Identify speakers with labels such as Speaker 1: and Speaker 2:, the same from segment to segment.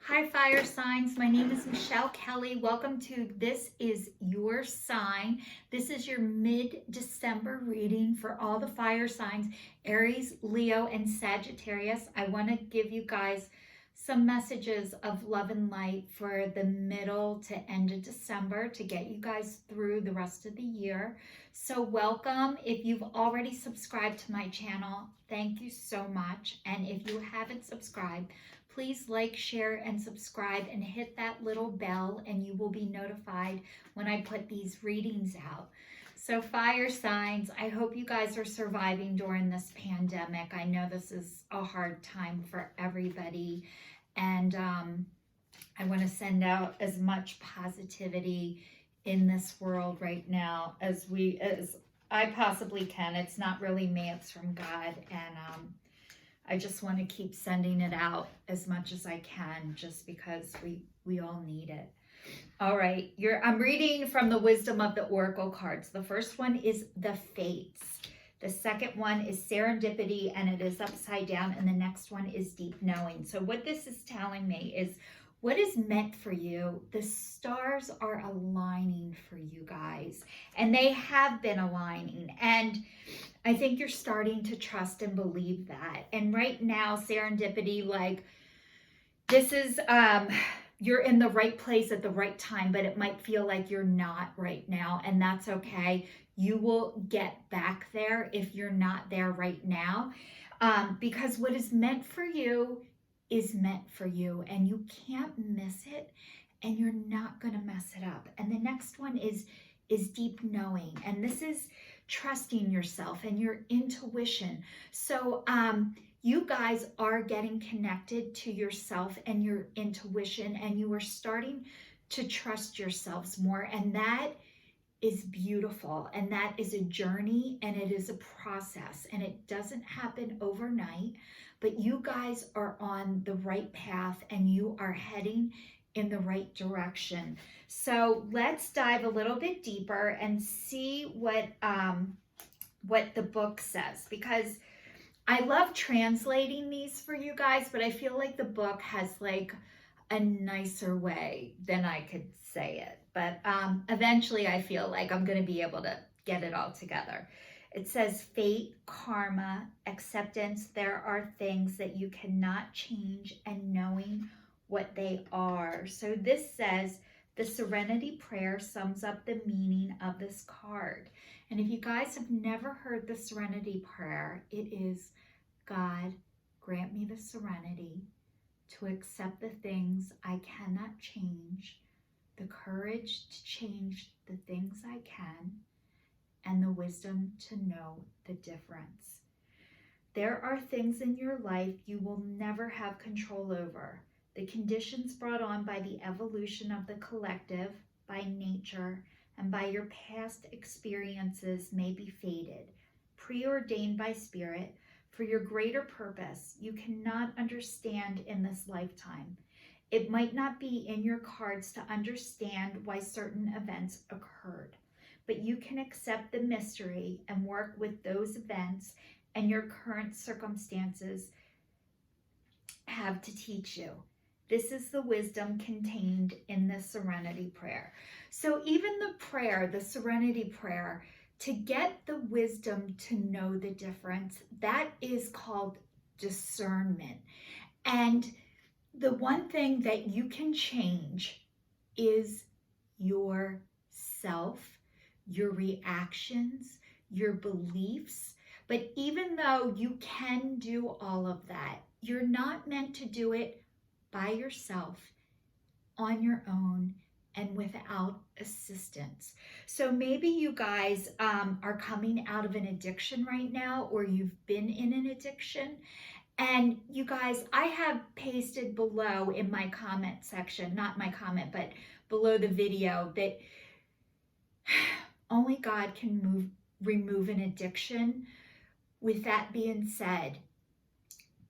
Speaker 1: Hi, fire signs. My name is Michelle Kelly. Welcome to This Is Your Sign. This is your mid-December reading for all the fire signs, Aries, Leo, and Sagittarius. I want to give you guys some messages of love and light for the middle to end of December to get you guys through the rest of the year. So welcome. If you've already subscribed to my channel, thank you so much. And if you haven't subscribed, please like, share, and subscribe and hit that little bell and you will be notified when I put these readings out. So fire signs, I hope you guys are surviving during this pandemic. I know this is a hard time for everybody. And I want to send out as much positivity in this world right now as I possibly can. It's not really me, it's from God. And I just want to keep sending it out as much as I can just because we all need it. All right, I'm reading from the Wisdom of the Oracle cards. The first one is the Fates. The second one is Serendipity, and it is upside down. And the next one is Deep Knowing. So what this is telling me is what is meant for you. The stars are aligning for you guys, and they have been aligning. And I think you're starting to trust and believe that. And right now, serendipity, like this is, you're in the right place at the right time, but it might feel like you're not right now, and that's okay. You will get back there if you're not there right now, because what is meant for you is meant for you, and you can't miss it, and you're not going to mess it up. And the next one is deep knowing, and this is trusting yourself and your intuition. So you guys are getting connected to yourself and your intuition, and you are starting to trust yourselves more, and that is beautiful, and that is a journey, and it is a process, and it doesn't happen overnight, but you guys are on the right path and you are heading in the right direction. So let's dive a little bit deeper and see what the book says, because I love translating these for you guys, but I feel like the book has like a nicer way than I could say it. But eventually I feel like I'm going to be able to get it all together. It says fate, karma, acceptance. There are things that you cannot change, and knowing what they are. So this says the Serenity Prayer sums up the meaning of this card. And if you guys have never heard the Serenity Prayer, it is, God, grant me the serenity to accept the things I cannot change, the courage to change the things I can, and the wisdom to know the difference. There are things in your life you will never have control over. The conditions brought on by the evolution of the collective, by nature, and by your past experiences may be fated, preordained by spirit for your greater purpose you cannot understand in this lifetime. It might not be in your cards to understand why certain events occurred, but you can accept the mystery and work with those events and your current circumstances have to teach you. This is the wisdom contained in the Serenity Prayer. So even the prayer, the Serenity Prayer, to get the wisdom to know the difference, that is called discernment. And the one thing that you can change is yourself, your reactions, your beliefs. But even though you can do all of that, you're not meant to do it by yourself, on your own, and without assistance. So maybe you guys are coming out of an addiction right now, or you've been in an addiction. And you guys, I have pasted below in my comment section, not my comment, but below the video, that only God can remove an addiction. With that being said,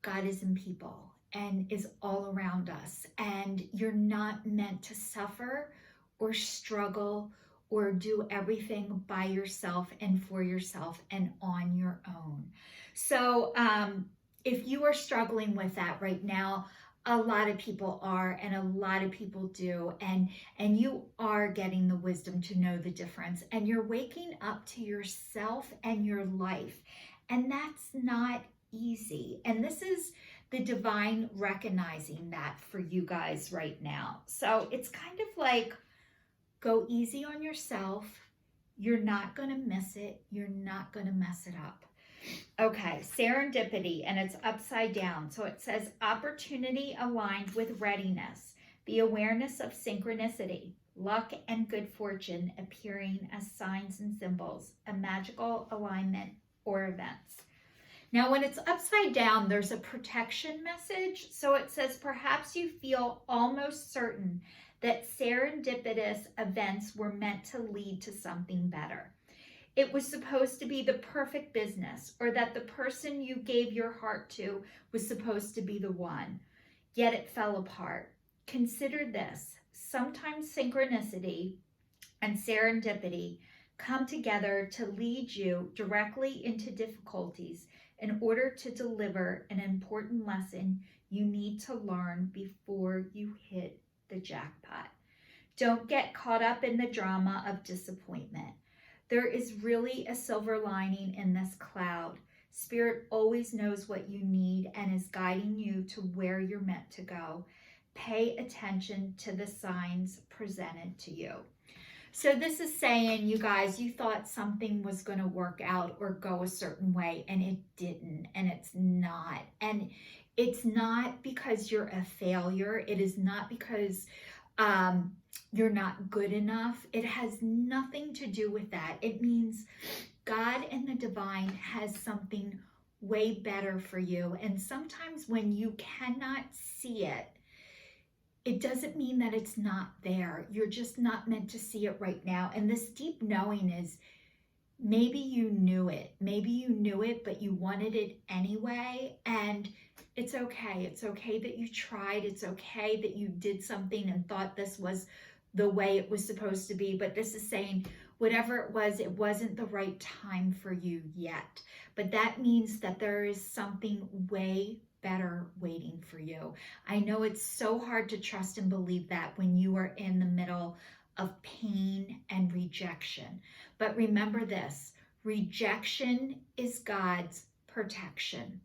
Speaker 1: God is in people and is all around us. And you're not meant to suffer or struggle or do everything by yourself and for yourself and on your own. So if you are struggling with that right now, A lot of people are, and a lot of people do, and you are getting the wisdom to know the difference, and you're waking up to yourself and your life, and that's not easy. And this is the divine recognizing that for you guys right now. So it's kind of like, go easy on yourself. You're not going to miss it. You're not going to mess it up. Okay, serendipity, and it's upside down. So it says opportunity aligned with readiness, the awareness of synchronicity, luck and good fortune appearing as signs and symbols, a magical alignment or events. Now, when it's upside down, there's a protection message. So it says perhaps you feel almost certain that serendipitous events were meant to lead to something better. It was supposed to be the perfect business, or that the person you gave your heart to was supposed to be the one, yet it fell apart. Consider this: sometimes synchronicity and serendipity come together to lead you directly into difficulties in order to deliver an important lesson you need to learn before you hit the jackpot. Don't get caught up in the drama of disappointment. There is really a silver lining in this cloud. Spirit always knows what you need and is guiding you to where you're meant to go. Pay attention to the signs presented to you. So this is saying, you guys, you thought something was going to work out or go a certain way, and it didn't, and it's not. And it's not because you're a failure. It is not because you're not good enough. It has nothing to do with that. It means God and the divine has something way better for you. And sometimes when you cannot see it, it doesn't mean that it's not there. You're just not meant to see it right now. And this deep knowing is, maybe you knew it. Maybe you knew it, but you wanted it anyway. And it's okay. It's okay that you tried. It's okay that you did something and thought this was the way it was supposed to be. But this is saying, whatever it wasn't the right time for you yet. But that means that there is something way better waiting for you. I know it's so hard to trust and believe that when you are in the middle of pain and rejection. But remember this: rejection is God's protection.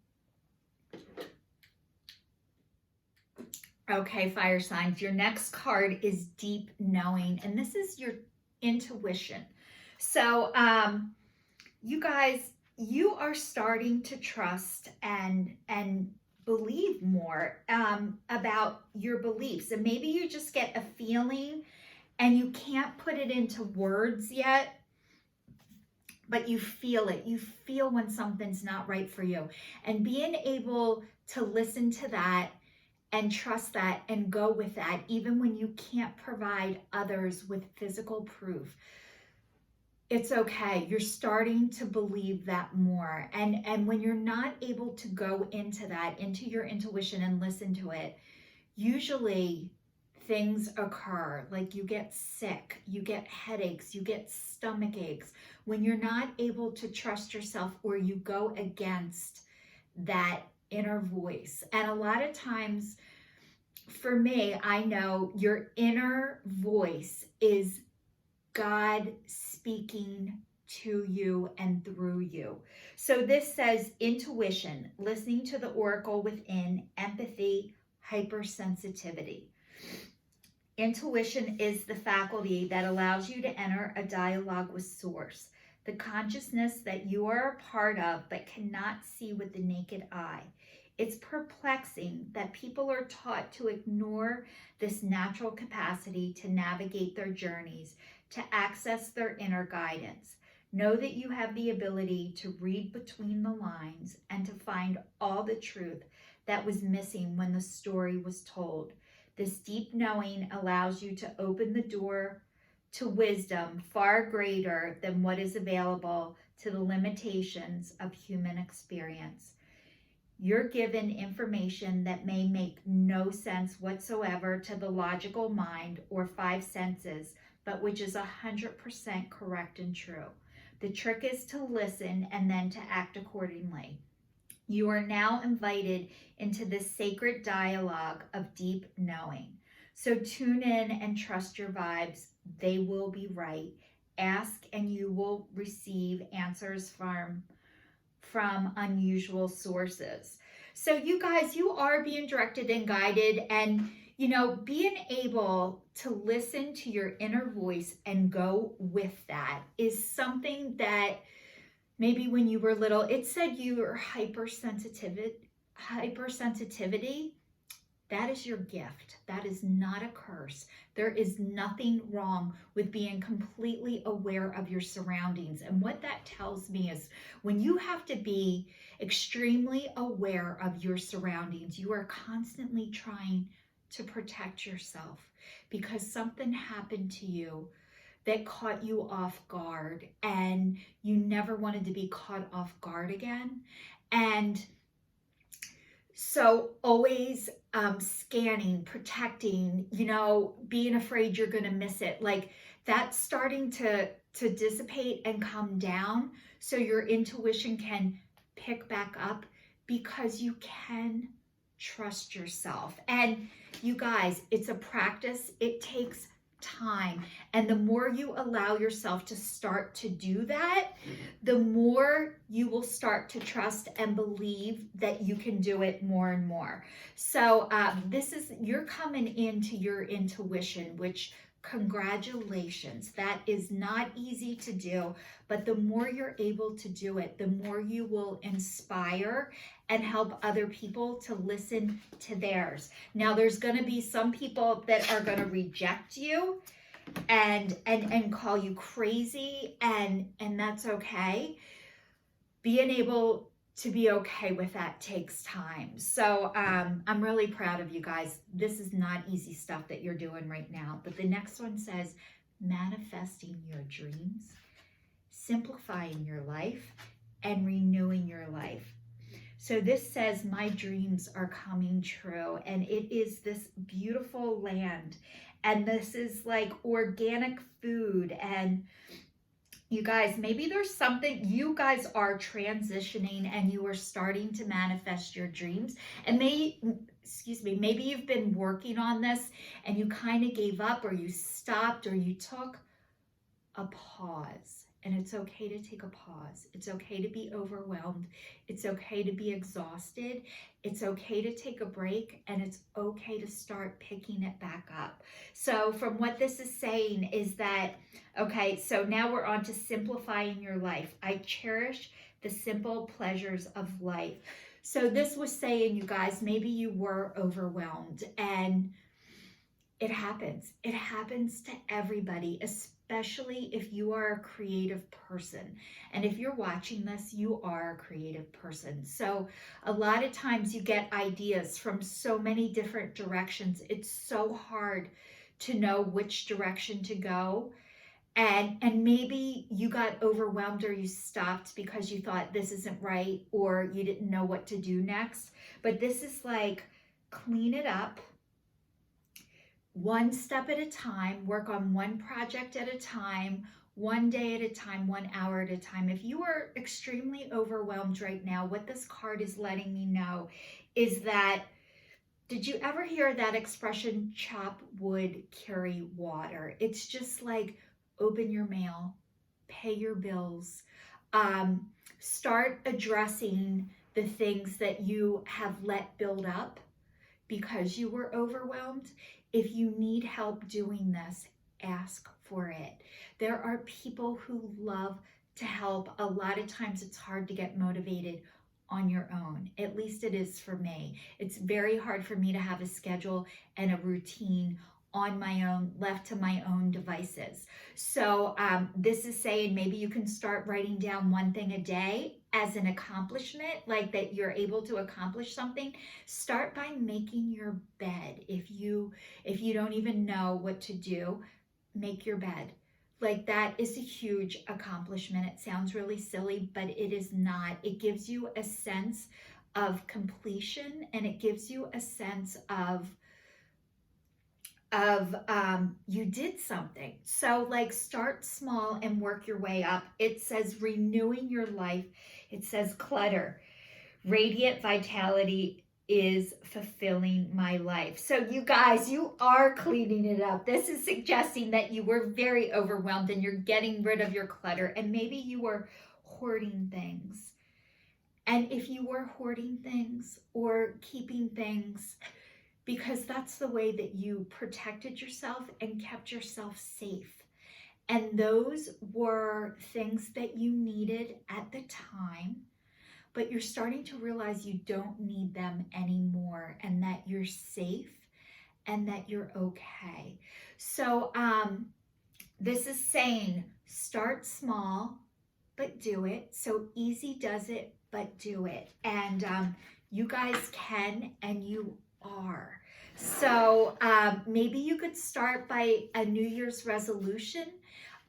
Speaker 1: Okay, fire signs, your next card is deep knowing, and this is your intuition. So you guys, you are starting to trust and believe more about your beliefs. And maybe you just get a feeling and you can't put it into words yet, but you feel it. You feel when something's not right for you. And being able to listen to that and trust that and go with that, even when you can't provide others with physical proof. It's okay. You're starting to believe that more. And when you're not able to go into that, into your intuition and listen to it, usually things occur. Like you get sick, you get headaches, you get stomach aches. When you're not able to trust yourself, or you go against that inner voice. And a lot of times, for me, I know your inner voice is God speaking to you and through you. So this says intuition, listening to the oracle within, empathy, hypersensitivity. Intuition is the faculty that allows you to enter a dialogue with source, the consciousness that you are a part of but cannot see with the naked eye. It's perplexing that people are taught to ignore this natural capacity to navigate their journeys, to access their inner guidance. Know that you have the ability to read between the lines and to find all the truth that was missing when the story was told. This deep knowing allows you to open the door to wisdom far greater than what is available to the limitations of human experience. You're given information that may make no sense whatsoever to the logical mind or five senses, but which is 100% correct and true. The trick is to listen and then to act accordingly. You are now invited into this sacred dialogue of deep knowing. So tune in and trust your vibes. They will be right. Ask and you will receive answers from unusual sources. So you guys, you are being directed and guided, and being able to listen to your inner voice and go with that is something that maybe when you were little, it said you were hypersensitivity. That is your gift. That is not a curse. There is nothing wrong with being completely aware of your surroundings. And what that tells me is when you have to be extremely aware of your surroundings, you are constantly trying to protect yourself because something happened to you that caught you off guard and you never wanted to be caught off guard again. And so always scanning, protecting, being afraid you're going to miss it. Like that's starting to dissipate and come down so your intuition can pick back up because you can trust yourself. And you guys, it's a practice. It takes time. And the more you allow yourself to start to do that, the more you will start to trust and believe that you can do it more and more. So you're coming into your intuition, which congratulations. That is not easy to do, but the more you're able to do it, the more you will inspire and help other people to listen to theirs. Now, there's going to be some people that are going to reject you and call you crazy, and that's okay. Being able to be okay with that takes time. So I'm really proud of you guys. This is not easy stuff that you're doing right now. But the next one says manifesting your dreams, simplifying your life, and renewing your life. So this says my dreams are coming true, and it is this beautiful land, and this is like organic food. And you guys, maybe there's something, you guys are transitioning and you are starting to manifest your dreams. And maybe you've been working on this and you kind of gave up, or you stopped, or you took a pause. And it's okay to take a pause. It's okay to be overwhelmed. It's okay to be exhausted. It's okay to take a break, and it's okay to start picking it back up. So from what this is saying is that, okay, so now we're on to simplifying your life. I cherish the simple pleasures of life. So this was saying, you guys, maybe you were overwhelmed, and it happens. It happens to everybody, especially if you are a creative person. And if you're watching this, you are a creative person. So a lot of times you get ideas from so many different directions. It's so hard to know which direction to go. And maybe you got overwhelmed, or you stopped because you thought this isn't right, or you didn't know what to do next. But this is like, clean it up. One step at a time, work on one project at a time, one day at a time, 1 hour at a time. If you are extremely overwhelmed right now, what this card is letting me know is that, did you ever hear that expression, chop wood, carry water? It's just like, open your mail, pay your bills, start addressing the things that you have let build up because you were overwhelmed. If you need help doing this, ask for it. There are people who love to help. A lot of times it's hard to get motivated on your own. At least it is for me. It's very hard for me to have a schedule and a routine on my own, left to my own devices. So this is saying maybe you can start writing down one thing a day as an accomplishment, like that you're able to accomplish something. Start by making your bed. If you don't even know what to do, make your bed. Like, that is a huge accomplishment. It sounds really silly, but it is not. It gives you a sense of completion, and it gives you a sense of you did something. So like, start small and work your way up. It says renewing your life. It says clutter. Radiant vitality is fulfilling my life. So you guys, you are cleaning it up. This is suggesting that you were very overwhelmed and you're getting rid of your clutter, and maybe you were hoarding things. And if you were hoarding things or keeping things because that's the way that you protected yourself and kept yourself safe, and those were things that you needed at the time, but you're starting to realize you don't need them anymore and that you're safe and that you're okay. So this is saying start small, but do it. So easy does it, but do it. And you guys can, and you are. So maybe you could start by a New Year's resolution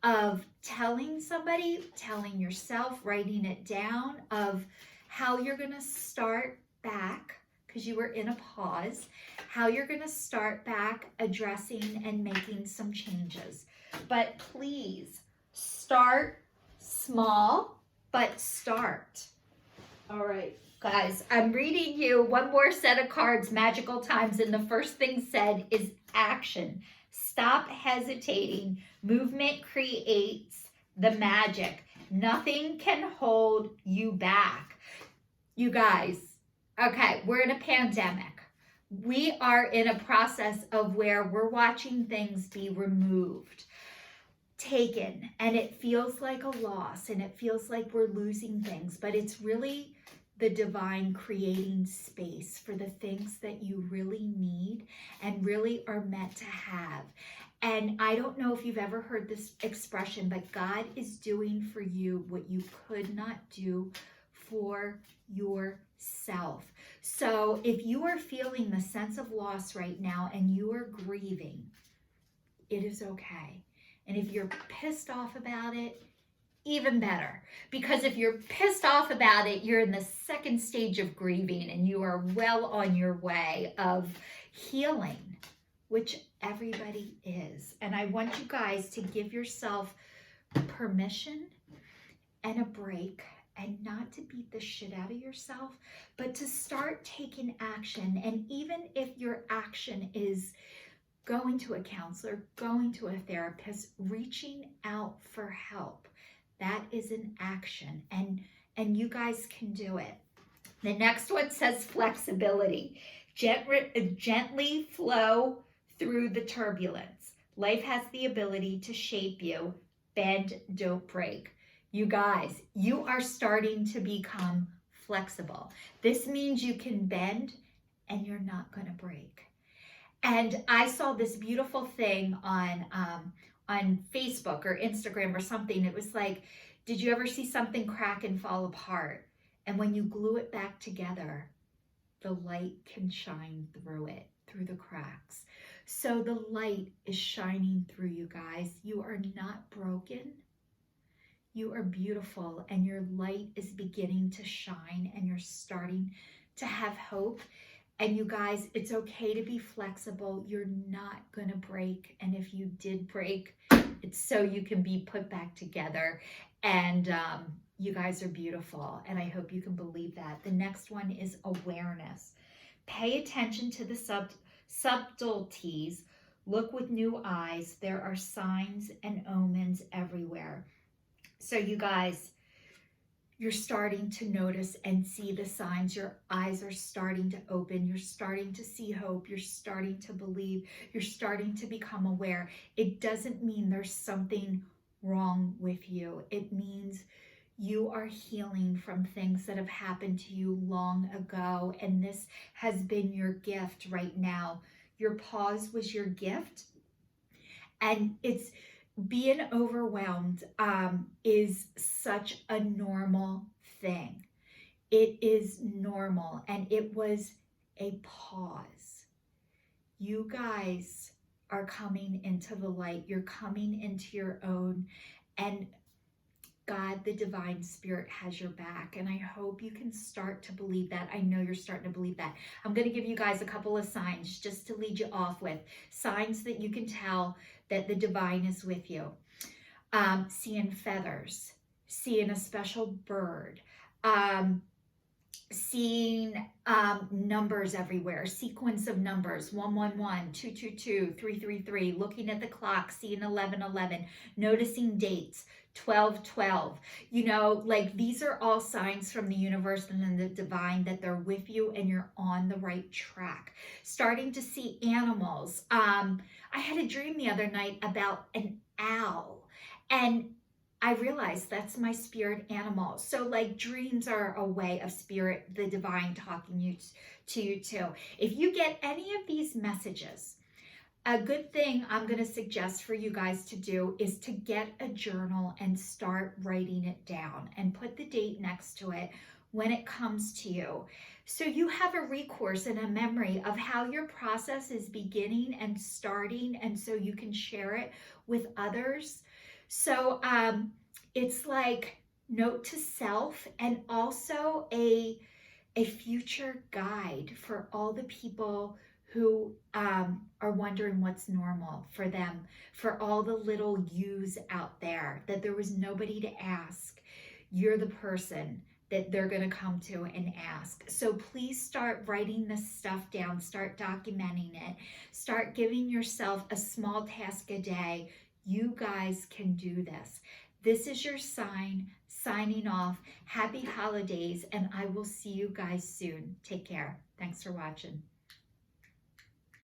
Speaker 1: of telling somebody, telling yourself, writing it down, of how you're going to start back, because you were in a pause, how you're going to start back addressing and making some changes. But please start small, but start. All right, guys, I'm reading you one more set of cards, Magical Times, and the first thing said is action. Stop hesitating. Movement creates the magic. Nothing can hold you back. You guys, okay, we're in a pandemic. We are in a process of where we're watching things be removed, taken, and it feels like a loss and it feels like we're losing things, but it's really the divine creating space for the things that you really need and really are meant to have. And I don't know if you've ever heard this expression, but God is doing for you what you could not do for yourself. So if you are feeling the sense of loss right now and you are grieving, it is okay. And if you're pissed off about it, even better. Because if you're pissed off about it, you're in the second stage of grieving and you are well on your way of healing, which everybody is. And I want you guys to give yourself permission and a break, and not to beat the shit out of yourself, but to start taking action. And even if your action is going to a counselor, going to a therapist, reaching out for help, that is an action, and you guys can do it. The next one says flexibility. Gently flow through the turbulence. Life has the ability to shape you. Bend, don't break. You guys, you are starting to become flexible. This means you can bend and you're not going to break. And I saw this beautiful thing on Facebook or Instagram or something. It was like, did you ever see something crack and fall apart? And when you glue it back together, the light can shine through it, through the cracks. So the light is shining through you guys. You are not broken. You are beautiful, and your light is beginning to shine, and you're starting to have hope. And you guys, it's okay to be flexible. You're not going to break. And if you did break, it's so you can be put back together. And you guys are beautiful. And I hope you can believe that. The next one is awareness. Pay attention to the subtleties. Look with new eyes. There are signs and omens everywhere. So you guys, you're starting to notice and see the signs. Your eyes are starting to open. You're starting to see hope. You're starting to believe. You're starting to become aware. It doesn't mean there's something wrong with you. It means you are healing from things that have happened to you long ago. And this has been your gift right now. Your pause was your gift. And it's being overwhelmed is such a normal thing. It is normal, and it was a pause. You guys are coming into the light. You're coming into your own, and God, the divine spirit, has your back. And I hope you can start to believe that. I know you're starting to believe that. I'm going to give you guys a couple of signs just to lead you off with. Signs that you can tell that the divine is with you. Seeing feathers, seeing a special bird, seeing numbers everywhere, sequence of numbers, 111, 222, 333, looking at the clock, seeing 1111, noticing dates, 1212. You know, like these are all signs from the universe and then the divine that they're with you and you're on the right track. Starting to see animals. I had a dream the other night about an owl, and I realize that's my spirit animal. So, like, dreams are a way of spirit, the divine talking to you too. If you get any of these messages, a good thing I'm going to suggest for you guys to do is to get a journal and start writing it down and put the date next to it when it comes to you. So you have a recourse and a memory of how your process is beginning and starting, and so you can share it with others. So it's like note to self, and also a future guide for all the people who are wondering what's normal for them, for all the little yous out there, that there was nobody to ask. You're the person that they're going to come to and ask. So please start writing this stuff down, start documenting it, start giving yourself a small task a day. You guys can do this. This is your sign, signing off. Happy holidays, and I will see you guys soon. Take care. Thanks for watching.